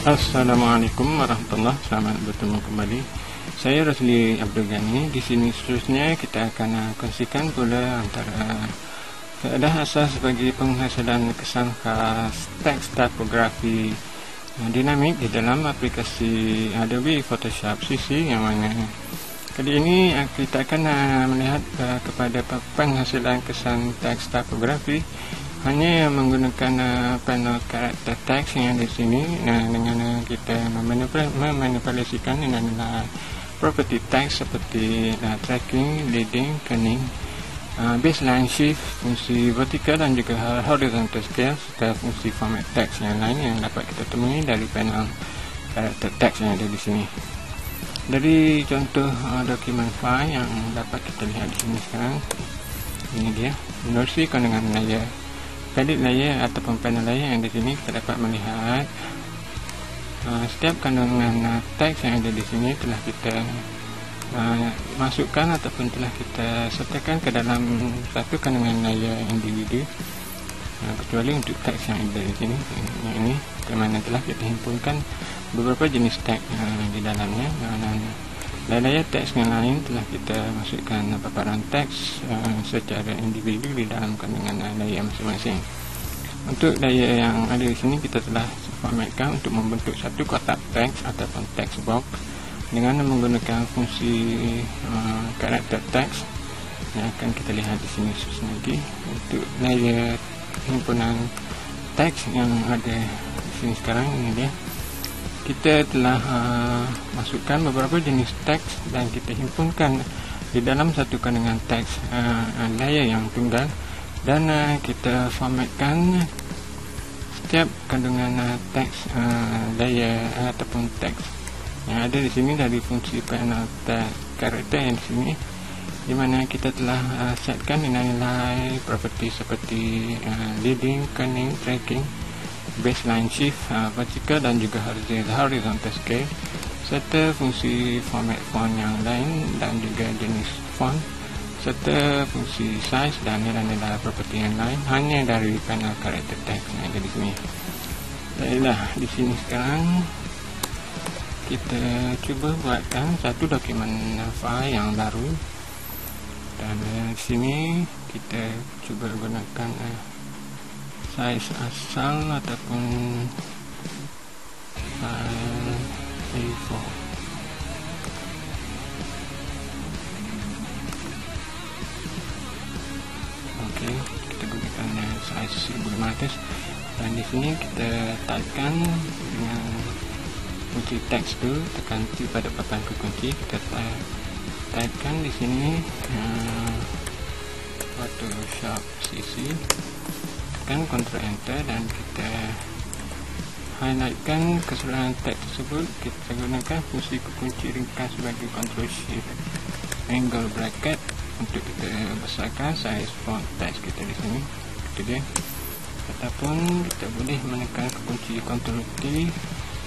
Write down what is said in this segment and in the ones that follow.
Assalamualaikum warahmatullahi wabarakatuh. Selamat bertemu kembali. Saya Rosli Abdul Ghani. Di sini seterusnya kita akan kongsikan pula antara keadaan asas bagi penghasilan kesan khas teks tipografi dinamik di dalam aplikasi Adobe Photoshop CC, yang mana kali ini kita akan melihat kepada penghasilan kesan teks tipografi hanya menggunakan panel karakter teks yang di sini, dengan kita memanipulasikan nilai property teks seperti tracking, leading, kerning, baseline, shift, fungsi vertical dan juga horizontal scale, serta fungsi format teks yang lain yang dapat kita temui dari panel karakter teks yang ada di sini. Dari contoh dokumen file yang dapat kita lihat di sini sekarang, ini dia. Menerusikan dengan layer palette layer ataupun panel layer yang di sini, kita dapat melihat setiap kandungan teks yang ada di sini telah kita masukkan ataupun telah kita sertakan ke dalam satu kandungan layer individu, kecuali untuk teks yang ada di sini. Yang ini di mana telah kita himpunkan beberapa jenis teks di dalamnya, dan layer teks yang lain telah kita masukkan paparan teks secara individu di dalam kandungan layer masing-masing. Untuk layer yang ada di sini, kita telah formatkan untuk membentuk satu kotak teks ataupun text box dengan menggunakan fungsi karakter teks yang akan kita lihat di sini nanti. Untuk layer himpunan teks yang ada di sini sekarang, ini dia. Kita telah masukkan beberapa jenis teks dan kita himpunkan di dalam satu kandungan teks layer yang tunggal, dan kita formatkan setiap kandungan teks layer ataupun teks yang ada di sini dari fungsi panel karakter yang di sini, di mana kita telah setkan nilai-nilai properti seperti leading, kerning, tracking, baseline, shift, vertical dan juga horizontal scale, serta fungsi format font yang lain dan juga jenis font, serta fungsi size dan nilai-nilai properti yang lain hanya dari panel karakter teks yang ada di sini. Baiklah, di sini sekarang kita cuba buatkan satu dokumen file yang baru, dan di sini kita cuba gunakan size asal ataupun file A4. Oke, kita gunakan size 1500, dan di sini kita typekan dengan kunci teks dulu, tekan T pada papan kunci, kita typekan di sini Photoshop CC, tekan Ctrl Enter, dan kita highlightkan keseluruhan teks tersebut. Kita gunakan fungsi kunci ringkas sebagai Ctrl Shift angle bracket untuk kita besarkan size font teks kita di sini. Itu dia. Ataupun kita boleh menekan kunci Ctrl T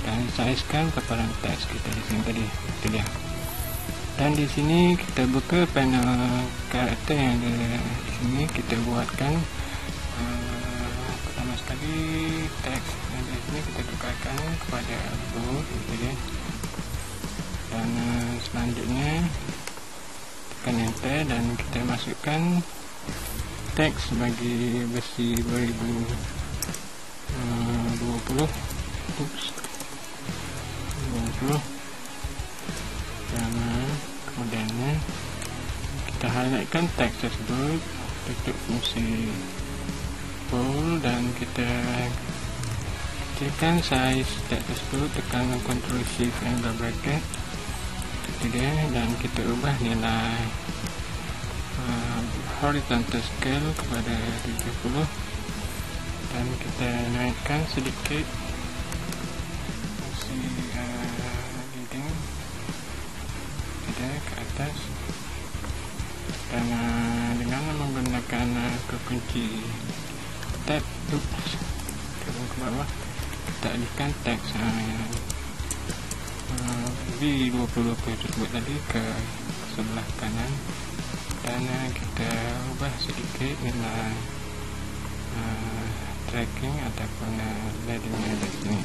dan sizekan paparan teks kita di sini tadi. Itu dia. Dan di sini kita buka panel karakter yang ada di sini. Kita buatkan pertama sekali teks yang ada di sini kita tukarkan kepada bold, gitu ya. Dan selanjutnya tekan enter dan kita masukkan teks bagi versi 2020 dan kemudiannya kita highlightkan teks tersebut, tutup fungsi bold, dan kita kecilkan size teks tersebut, tekan Ctrl Shift angle bracket, itu dia, dan kita ubah nilai horizontal scale kepada 70, dan kita naikkan sedikit fungsi leading ke atas, dan dengan menggunakan kunci tab turun ke bawah, kita alihkan teks V20 tersebut tadi ke sebelah kanan, dan kita ubah sedikit nilai tracking ataupun leading di sini.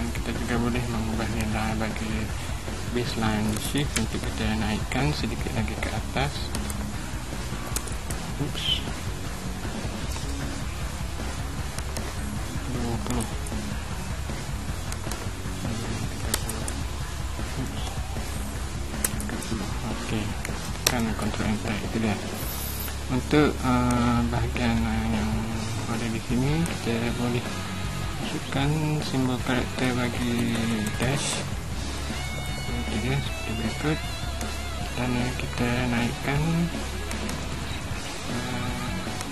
dan kita juga boleh mengubah nilai bagi baseline shift untuk kita naikkan sedikit lagi ke atas. Oops. 20. Okey, tekan Ctrl Enter, itu dia. Untuk bahagian yang ada di sini, kita boleh masukkan simbol karakter bagi dash. Itu dia seperti berikut. Dan kita naikkan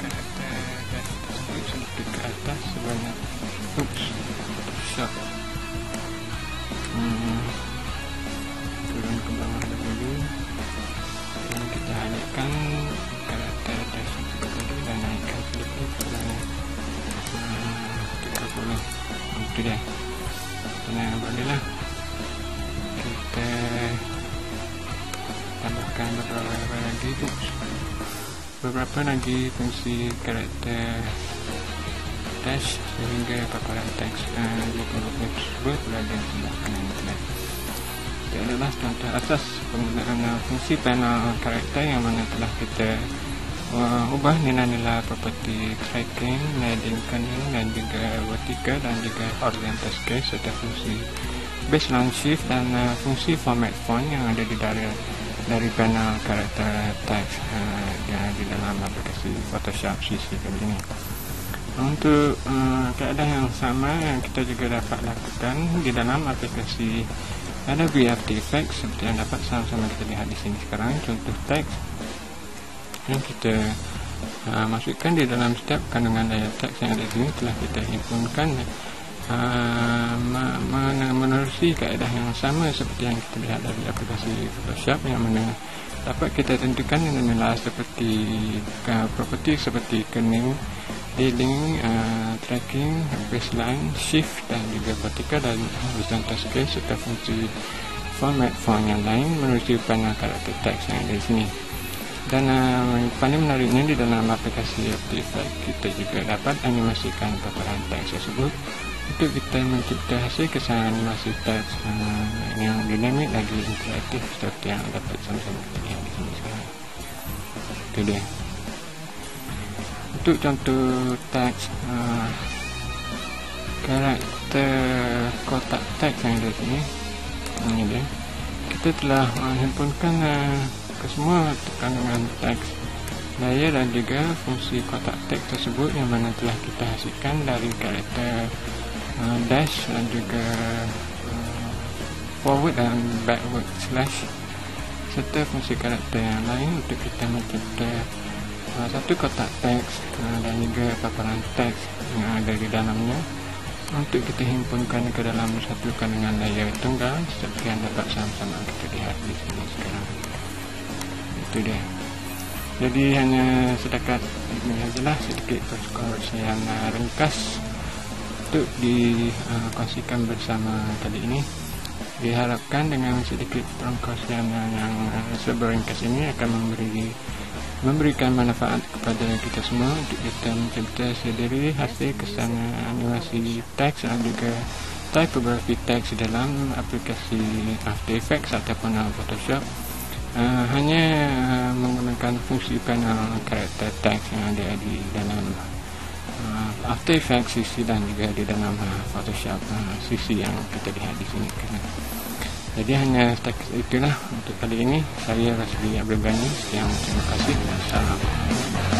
karakter dash tersebut sedikit ke atas sebanyak Photoshop. Turun ke bawah dulu. Dan kita hadirkan karakter dash tadi dan naikkan sedikit sebanyak 30. Itu dia. Dan bolehlah kita tambahkan beberapa lagi fungsi karakter dash sehingga paparan teks tersebut berada di sebelah kanan slide. Ini adalah contoh atas penggunaan fungsi panel karakter yang mana telah kita ubah nilai-nilai properti tracking, leading, canning dan juga vertical dan juga horizontal scale serta fungsi baseline shift dan fungsi format font yang ada di dari panel karakter text yang di dalam aplikasi Photoshop CC kali ini. Untuk keadaan yang sama yang kita juga dapat lakukan di dalam aplikasi Adobe After Effects seperti yang dapat sama-sama kita lihat di sini sekarang. Contoh teks yang kita masukkan di dalam setiap kandungan layar teks yang ada di sini telah kita himpunkan menerusi kaedah yang sama seperti yang kita lihat dari aplikasi Photoshop, yang mana dapat kita tentukan nilai seperti properti seperti kerning, leading, tracking, baseline, shift dan juga vertical dan horizontal scale serta fungsi format font yang lain menerusi panel karakter teks yang ada di sini. Dan paling menariknya di dalam aplikasi After Effects kita juga dapat animasikan paparan teks tersebut untuk kita mencipta hasil kesan animasi teks yang dinamik lagi interaktif seperti yang dapat sama-sama kita lihat di sini sekarang. Itu dia. Untuk contoh teks karakter kotak teks yang ada di sini, ini dia. Kita telah menghimpunkan kesemua kandungan teks layar dan juga fungsi kotak teks tersebut yang mana telah kita hasilkan dari karakter dash dan juga forward dan backward slash serta fungsi karakter yang lain untuk kita mencipta satu kotak teks dan juga paparan teks yang ada di dalamnya untuk kita himpunkan ke dalam satu kandungan layar tunggal seperti yang dapat sama-sama kita lihat di sini sekarang. Itu dia. Jadi hanya setakat ini sajalah sedikit perkongsian ringkas untuk dikongsikan bersama kali ini. Diharapkan dengan sedikit perkongsian yang seberingkas ini akan memberikan manfaat kepada kita semua untuk kita mencipta sendiri hasil kesan animasi teks dan juga typography teks dalam aplikasi After Effects ataupun Photoshop. Hanya menggunakan fungsi panel karakter teks yang ada di dalam After Effects CC dan juga di dalam Photoshop CC yang kita lihat di sini. Jadi hanya itulah untuk kali ini. Saya Rasli Abdul Ghani. Terima kasih. Assalamualaikum.